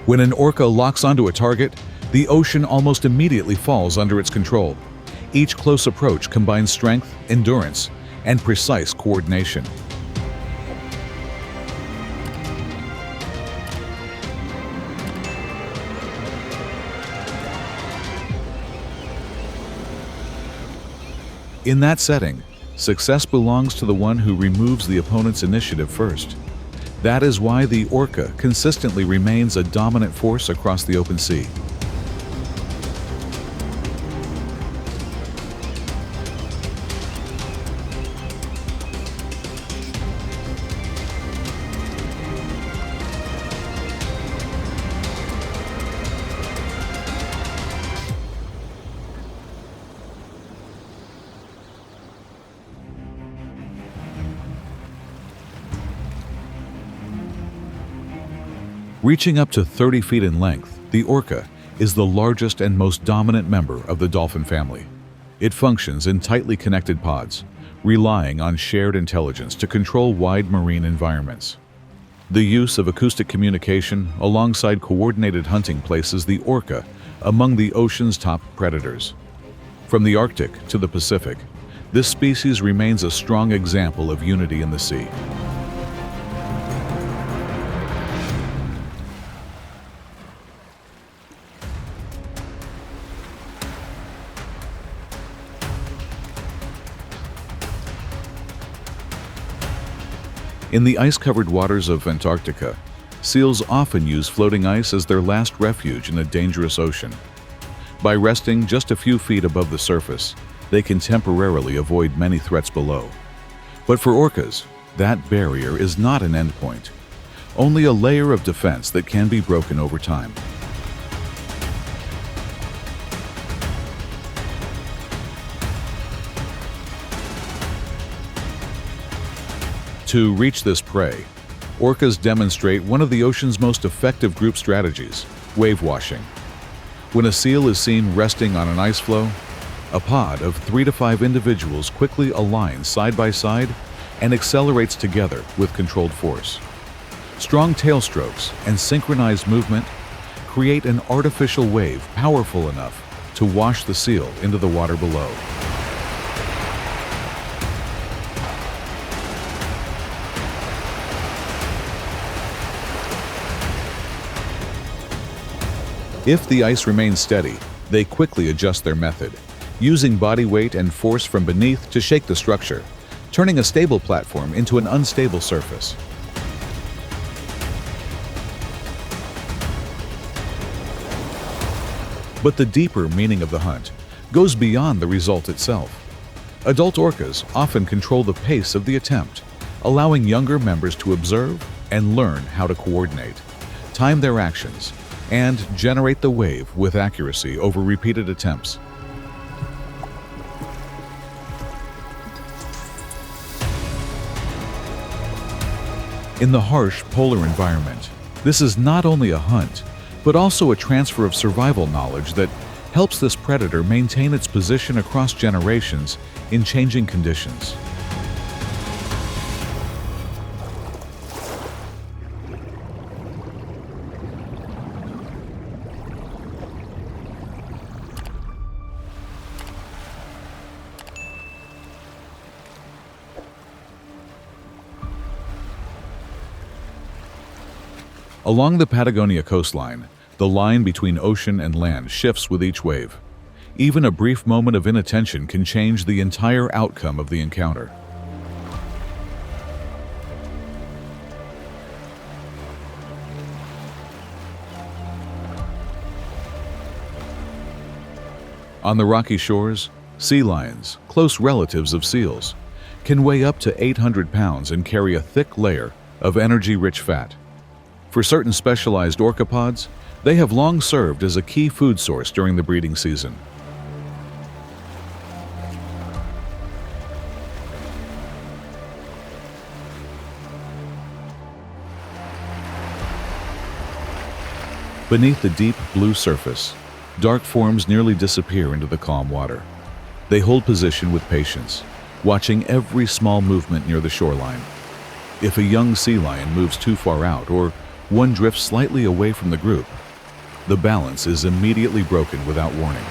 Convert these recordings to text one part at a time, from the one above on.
When an orca locks onto a target, the ocean almost immediately falls under its control. Each close approach combines strength, endurance, and precise coordination. In that setting, success belongs to the one who removes the opponent's initiative first. That is why the orca consistently remains a dominant force across the open sea. Reaching up to 30 feet in length, the orca is the largest and most dominant member of the dolphin family. It functions in tightly connected pods, relying on shared intelligence to control wide marine environments. The use of acoustic communication alongside coordinated hunting places the orca among the ocean's top predators. From the Arctic to the Pacific, this species remains a strong example of unity in the sea. In the ice-covered waters of Antarctica, seals often use floating ice as their last refuge in a dangerous ocean. By resting just a few feet above the surface, they can temporarily avoid many threats below. But for orcas, that barrier is not an endpoint, only a layer of defense that can be broken over time. To reach this prey, orcas demonstrate one of the ocean's most effective group strategies, wave washing. When a seal is seen resting on an ice floe, a pod of 3 to 5 individuals quickly aligns side by side and accelerates together with controlled force. Strong tail strokes and synchronized movement create an artificial wave powerful enough to wash the seal into the water below. If the ice remains steady, they quickly adjust their method, using body weight and force from beneath to shake the structure, turning a stable platform into an unstable surface. But the deeper meaning of the hunt goes beyond the result itself. Adult orcas often control the pace of the attempt, allowing younger members to observe and learn how to coordinate, time their actions, and generate the wave with accuracy over repeated attempts. In the harsh polar environment, this is not only a hunt, but also a transfer of survival knowledge that helps this predator maintain its position across generations in changing conditions. Along the Patagonia coastline, the line between ocean and land shifts with each wave. Even a brief moment of inattention can change the entire outcome of the encounter. On the rocky shores, sea lions, close relatives of seals, can weigh up to 800 pounds and carry a thick layer of energy-rich fat. For certain specialized orcapods, they have long served as a key food source during the breeding season. Beneath the deep blue surface, dark forms nearly disappear into the calm water. They hold position with patience, watching every small movement near the shoreline. If a young sea lion moves too far out or one drifts slightly away from the group. The balance is immediately broken without warning.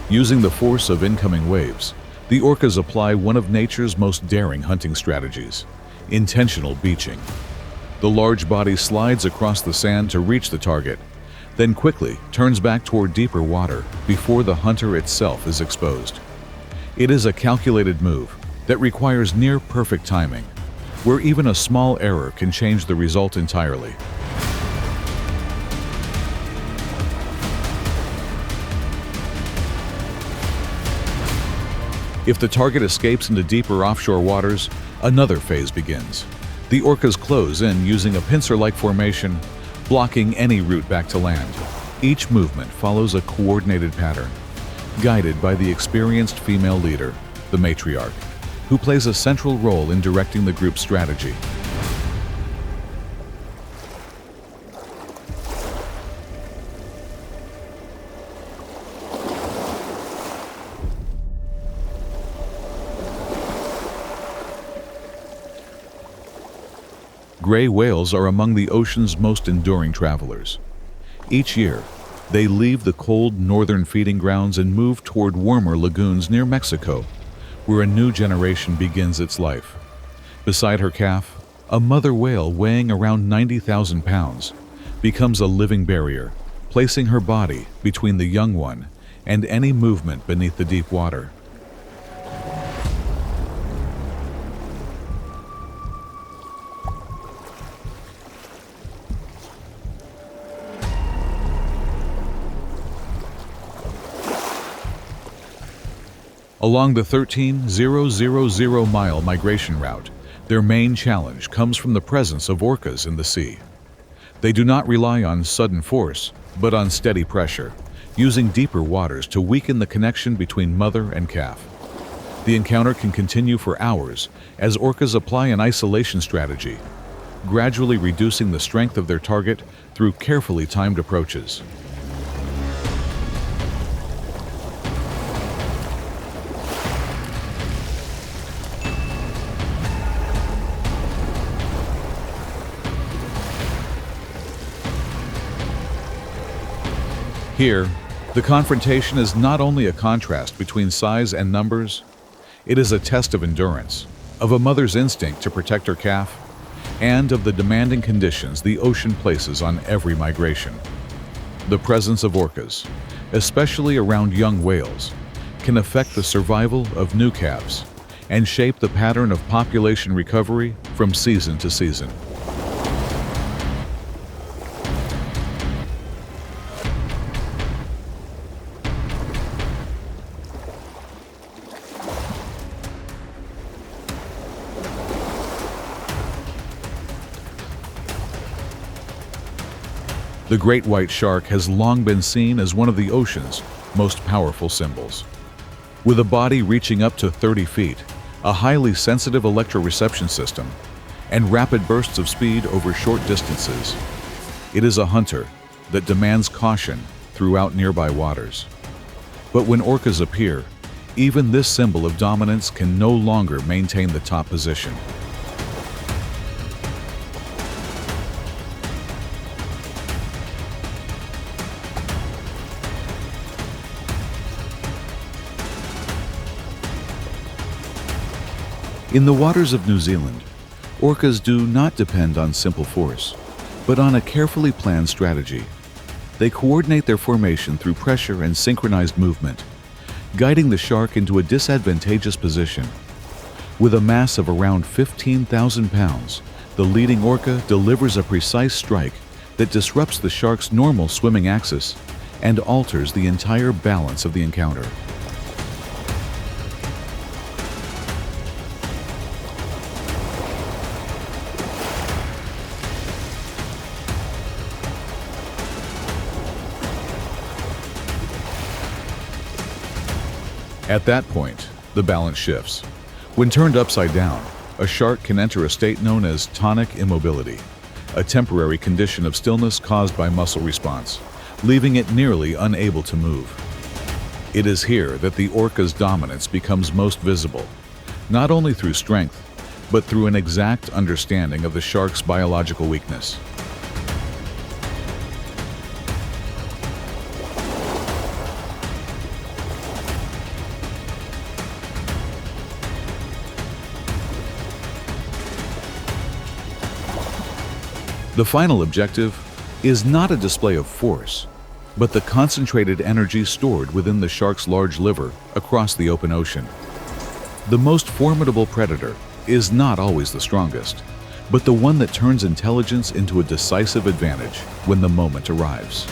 Using the force of incoming waves, the orcas apply one of nature's most daring hunting strategies: intentional beaching. The large body slides across the sand to reach the target, then quickly turns back toward deeper water before the hunter itself is exposed. It is a calculated move that requires near-perfect timing, where even a small error can change the result entirely. If the target escapes into deeper offshore waters, another phase begins. The orcas close in using a pincer-like formation, blocking any route back to land. Each movement follows a coordinated pattern, guided by the experienced female leader, the matriarch, who plays a central role in directing the group's strategy. Gray whales are among the ocean's most enduring travelers. Each year, they leave the cold northern feeding grounds and move toward warmer lagoons near Mexico, where a new generation begins its life. Beside her calf, a mother whale weighing around 90,000 pounds becomes a living barrier, placing her body between the young one and any movement beneath the deep water. Along the 13,000-mile migration route, their main challenge comes from the presence of orcas in the sea. They do not rely on sudden force, but on steady pressure, using deeper waters to weaken the connection between mother and calf. The encounter can continue for hours as orcas apply an isolation strategy, gradually reducing the strength of their target through carefully timed approaches. Here, the confrontation is not only a contrast between size and numbers, it is a test of endurance, of a mother's instinct to protect her calf, and of the demanding conditions the ocean places on every migration. The presence of orcas, especially around young whales, can affect the survival of new calves and shape the pattern of population recovery from season to season. The great white shark has long been seen as one of the ocean's most powerful symbols. With a body reaching up to 30 feet, a highly sensitive electroreception system, and rapid bursts of speed over short distances, it is a hunter that demands caution throughout nearby waters. But when orcas appear, even this symbol of dominance can no longer maintain the top position. In the waters of New Zealand, orcas do not depend on simple force, but on a carefully planned strategy. They coordinate their formation through pressure and synchronized movement, guiding the shark into a disadvantageous position. With a mass of around 15,000 pounds, the leading orca delivers a precise strike that disrupts the shark's normal swimming axis and alters the entire balance of the encounter. At that point, the balance shifts. When turned upside down, a shark can enter a state known as tonic immobility, a temporary condition of stillness caused by muscle response, leaving it nearly unable to move. It is here that the orca's dominance becomes most visible, not only through strength, but through an exact understanding of the shark's biological weakness. The final objective is not a display of force, but the concentrated energy stored within the shark's large liver across the open ocean. The most formidable predator is not always the strongest, but the one that turns intelligence into a decisive advantage when the moment arrives.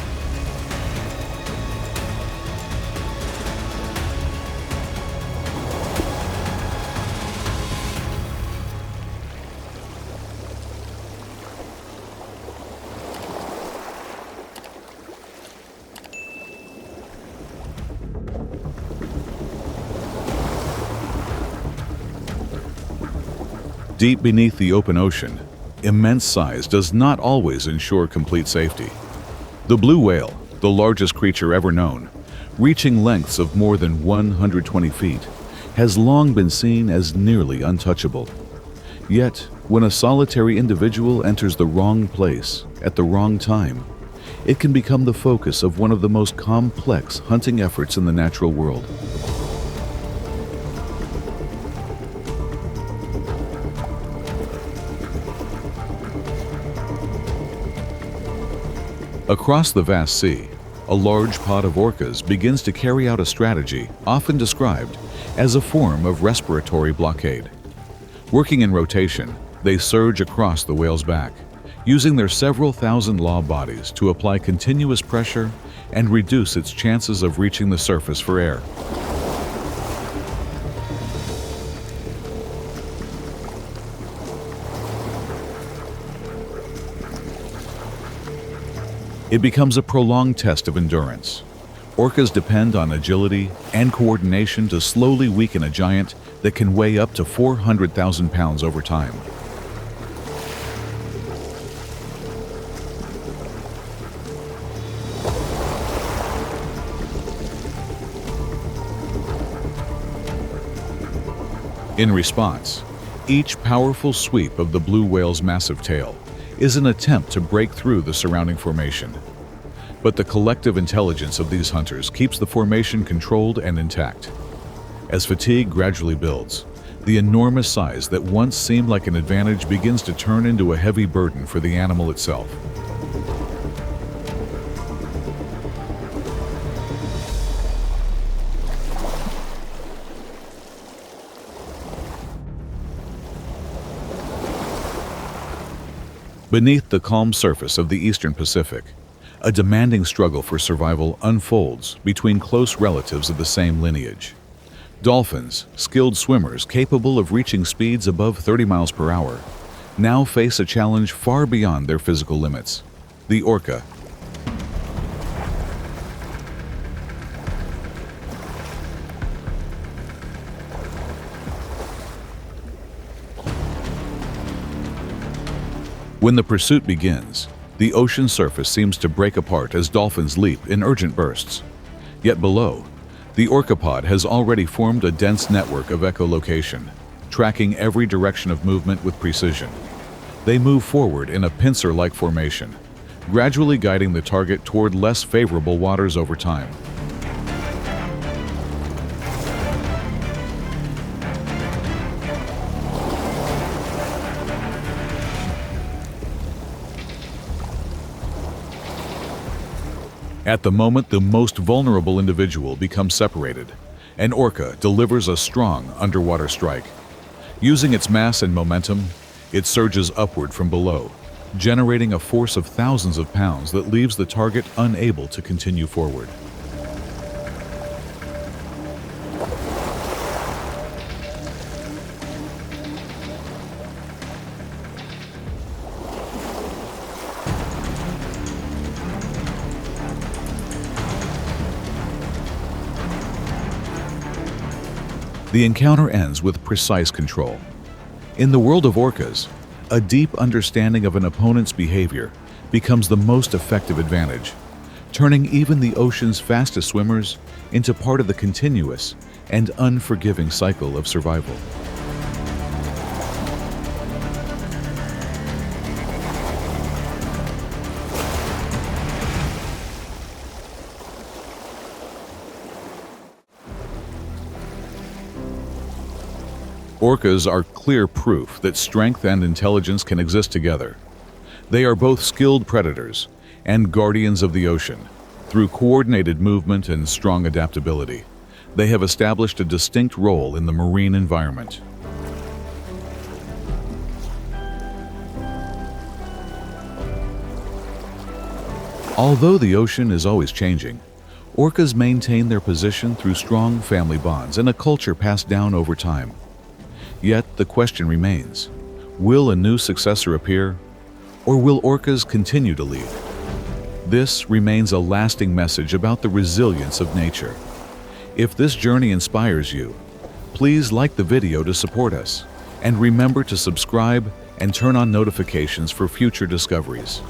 Deep beneath the open ocean, immense size does not always ensure complete safety. The blue whale, the largest creature ever known, reaching lengths of more than 120 feet, has long been seen as nearly untouchable. Yet, when a solitary individual enters the wrong place at the wrong time, it can become the focus of one of the most complex hunting efforts in the natural world. Across the vast sea, a large pod of orcas begins to carry out a strategy often described as a form of respiratory blockade. Working in rotation, they surge across the whale's back, using their several thousand law bodies to apply continuous pressure and reduce its chances of reaching the surface for air. It becomes a prolonged test of endurance. Orcas depend on agility and coordination to slowly weaken a giant that can weigh up to 400,000 pounds over time. In response, each powerful sweep of the blue whale's massive tail is an attempt to break through the surrounding formation. But the collective intelligence of these hunters keeps the formation controlled and intact. As fatigue gradually builds, the enormous size that once seemed like an advantage begins to turn into a heavy burden for the animal itself. Beneath the calm surface of the Eastern Pacific, a demanding struggle for survival unfolds between close relatives of the same lineage. Dolphins, skilled swimmers capable of reaching speeds above 30 miles per hour, now face a challenge far beyond their physical limits: the orca. When the pursuit begins, the ocean surface seems to break apart as dolphins leap in urgent bursts. Yet below, the orca pod has already formed a dense network of echolocation, tracking every direction of movement with precision. They move forward in a pincer-like formation, gradually guiding the target toward less favorable waters over time. At the moment the most vulnerable individual becomes separated, an orca delivers a strong underwater strike. Using its mass and momentum, it surges upward from below, generating a force of thousands of pounds that leaves the target unable to continue forward. The encounter ends with precise control. In the world of orcas, A deep understanding of an opponent's behavior becomes the most effective advantage, turning even the ocean's fastest swimmers into part of the continuous and unforgiving cycle of survival. Orcas are clear proof that strength and intelligence can exist together. They are both skilled predators and guardians of the ocean. Through coordinated movement and strong adaptability, they have established a distinct role in the marine environment. Although the ocean is always changing, orcas maintain their position through strong family bonds and a culture passed down over time. Yet the question remains, will a new successor appear, or will orcas continue to lead? This remains a lasting message about the resilience of nature. If this journey inspires you, please like the video to support us, and remember to subscribe and turn on notifications for future discoveries.